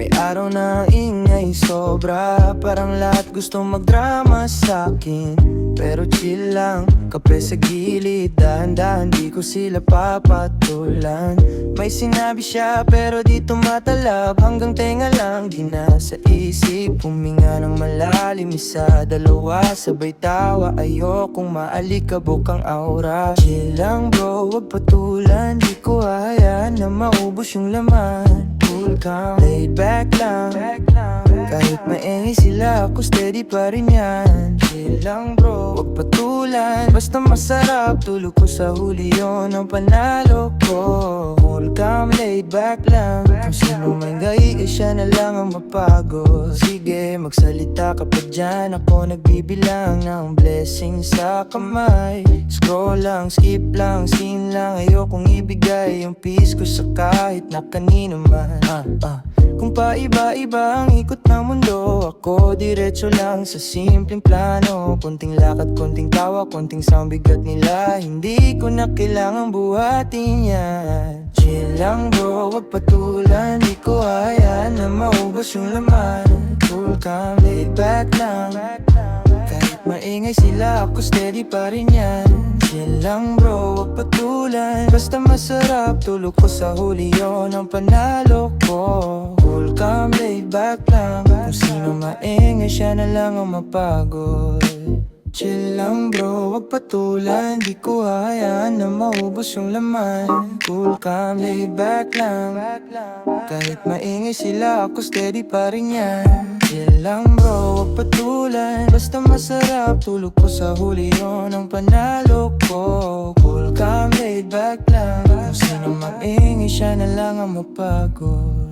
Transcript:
May araw na ingay sobra, parang lahat gusto magdrama sa'kin. Pero chill lang, kape sa gilid, dahan-dahan di ko sila papatulan. May sinabi siya pero di tumatalab, hanggang tenga lang di na sa isip. Huminga ng malalim, isa, dalawa, sabay tawa. Ayokong maalikabok ang aura. Chill lang bro, wag patulan, di ko hayaan na maubos yung laman. Cool calm, laid back lang, kahit maingay sila, ako steady pa rin yan. Chill lang bro, wag patulan, basta masarap. Tulog ko sa huli, yun ang panalo ko. Cool calm, laid back lang, kung sino man gayi, siya na lang ang mapagod. Sige, magsalita ka pa dyan, ako nagbibilang ng blessing sa kamay. Scroll lang, skip lang, scene lang, ayokong ibigay yung peace ko sa kahit na kanino man. Kung paiba-iba ang ikot ng mundo, ako diretso lang sa simpleng plano. Konting lakad, konting tawa, konting sound, bigat nila hindi ko na kailangang buhatin yan. Chill lang bro, wag patulan, di ko hayaan na maubos yung laman. Cool calm, laid back lang, kahit maingay sila, ako steady pa rin yan. Chill lang bro, wag patulan, basta masarap. Tulog ko sa huli, yun ang panalo ko. Cool calm, laid back lang, kung sino maingay, siya na lang ang mapagod. Chill lang bro, wag patulan, di ko hayaan na maubos yung laman. Cool calm, laid back lang, kahit maingay sila, ako steady pa rin yan. Chill lang bro, wag patulan, basta masarap. Tulog ko sa huli, yun ang panalo ko. Cool calm, laid back lang, kung sino maingay, siya na lang ang mapagod.